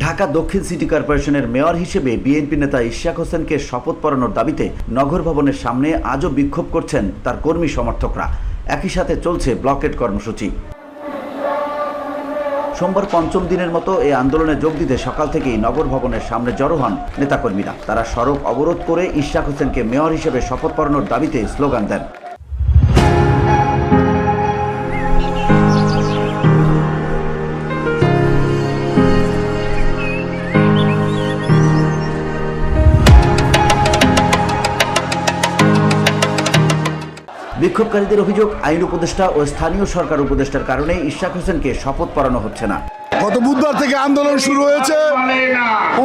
ঢাকা দক্ষিণ সিটি কর্পোরেশনের মেয়র হিসেবে বিএনপি নেতা ইশাক হোসেনকে শপথ পড়ানোর দাবিতে নগর ভবনের সামনে আজও বিক্ষোভ করছেন তার কর্মী সমর্থকরা। একই সাথে চলছে ব্লকেট কর্মসূচি। সোমবার পঞ্চম দিনের মতো এই আন্দোলনে যোগ দিতে সকাল থেকেই নগর ভবনের সামনে জড়ো হন নেতাকর্মীরা। তারা সড়ক অবরোধ করে ইশাক হোসেনকে মেয়র হিসেবে শপথ পড়ানোর দাবিতে স্লোগান দেন। বিক্ষোভকারীদের অভিযোগ, আইন উপদেষ্টা ও স্থানীয় সরকার উপদেষ্টার কারণে ইশাক হোসেনকে শপথ পড়ানো হচ্ছে না। গত বুধবার থেকে আন্দোলন শুরু হয়েছে।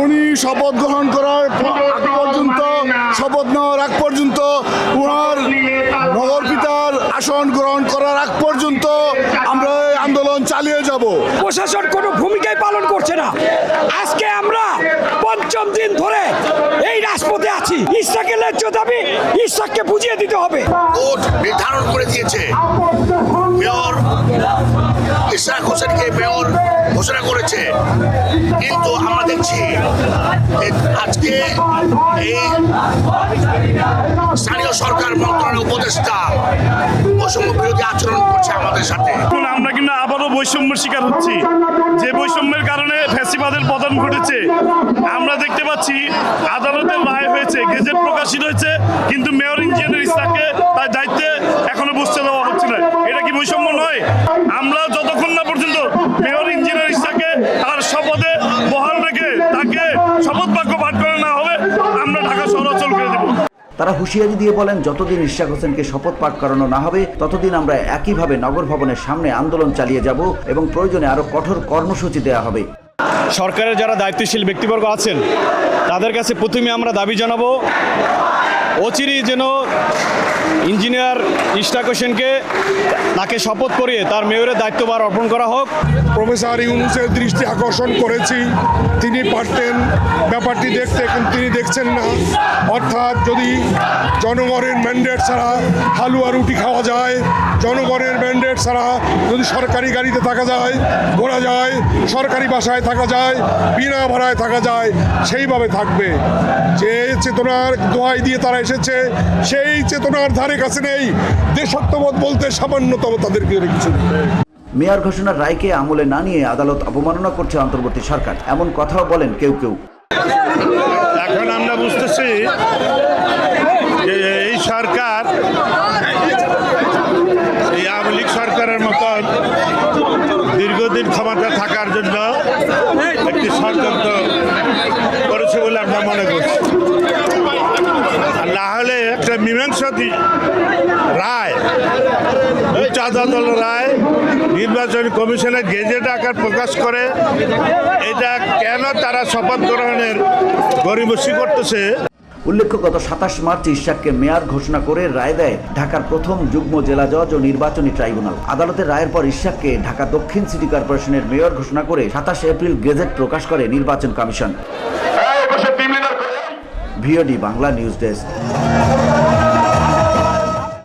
উনি শপথ গ্রহণ করার আগ পর্যন্ত, শপথ নেওয়ার আগ পর্যন্ত, ওনার নগর পিতার আসন গ্রহণ করার আগ পর্যন্ত আমরা এই আন্দোলন চালিয়ে যাব। প্রশাসন কোনো ভূমিকাই পালন করছে না। আজকে আমরা পঞ্চম দিন ধরে এই রাজপথে আছি। ইশাকের ন্যায্য দাবি ইশাককে বুঝিয়ে দিতে হবে। কোর্ট নির্ধারণ করে দিয়েছে মেয়র ইশাক হোসেনকে মেয়র ঘোষণা করেছে, কিন্তু আমরা দেখছি আজকে এই স্থানীয় সরকার মন্ত্রণালয়ের উপদেষ্টা বৈষম্য বিরোধী আচরণ করছে আমাদের সাথে। আমরা কিন্তু আবারও বৈষম্যের শিকার হচ্ছি, যে বৈষম্যের কারণে ফ্যাসিবাদের পতন ঘটেছে। আমরা দেখতে পাচ্ছি আদালতের রায় হয়েছে, গেজেট প্রকাশিত হয়েছে, কিন্তু মেয়র ইঞ্জিনিয়ার ইশাককে তার দায়িত্বে এখনো বসতে দেওয়া হচ্ছে না। এটা কি বৈষম্য নয়? আমরা যতক্ষণ না পর্যন্ত মেয়র ইঞ্জিনিয়ার ইশাককে তার শপথে বহাল রেখে তাকে শপথ বাক্য পাঠ করে না হবে, আমরা ঢাকা শহর অচল করে দেব। তারা হুঁশিয়ারি দিয়ে বলেন, যতদিন ইশাক হোসেনকে শপথ পাঠ করানো না হবে ততদিন আমরা একইভাবে নগর ভবনের সামনে আন্দোলন চালিয়ে যাব এবং প্রয়োজনে আরো কঠোর কর্মসূচি দেওয়া হবে। সরকারের যারা দায়িত্বশীল ব্যক্তিবর্গ আছেন তাদের কাছে প্রথমে আমরা দাবি জানাবো, অচিরেই যেন ইঞ্জিনিয়ার ইশাক হোসেনকে তাকে শপথ করিয়ে তার মেয়রের দায়িত্বভার অর্পণ করা হোক। প্রফেসর ইউনূসের দৃষ্টি আকর্ষণ করেছি, তিনি পারতেন ব্যাপারটি দেখতে, কিন্তু তিনি দেখছেন না। অর্থাৎ যদি জনগণের ম্যান্ডেট ছাড়া হালুয়া রুটি খাওয়া যায়, জনগণের ম্যান্ডেট ছাড়া যদি সরকারি গাড়িতে থাকা যায়, ঘোরা যায়, সরকারি বাসায় থাকা যায়, বিনা ভাড়ায় থাকা যায়, সেইভাবে থাকবে। যে চেতনার দোহাই দিয়ে তারা এসেছে, সেই চেতনার ধারে কাছে নেই। দেশাত্মবোধ বলতে সামান্যতম তাদেরকে কিছু। মেয়র ঘোষণার রায়কে আমলে না নিয়ে আদালত অবমাননা করছে অন্তর্বর্তী সরকার, এমন কথাও বলেন কেউ কেউ। এখন আমরা বুঝতেছি যে এই সরকার, এই আওয়ামী লীগ সরকারের মতন দীর্ঘদিন ক্ষমতা থাকার জন্য একটি ষড়যন্ত্র করেছে বলে আমরা মনে করছি। না হলে একটা মীমাংসাধী রায়, উচ্চ আদালতের রায় নির্বাচন কমিশনের গেজেট আকার প্রকাশ করে এটা কেন তারা শপথ গ্রহণের গড়িমসি করতেছে। উল্লেখ্য, গত 27 মার্চ ইশাককে মেয়র ঘোষণা করে রায় দেয় ঢাকার প্রথম যুগ্ম জেলা জজ ও নির্বাচনী ট্রাইব্যুনাল। আদালতের রায়ের পর ইশাককে ঢাকা দক্ষিণ সিটি কর্পোরেশনের মেয়র ঘোষণা করে 27 এপ্রিল গেজেট প্রকাশ করে নির্বাচন commission. VOD Bangla news desk.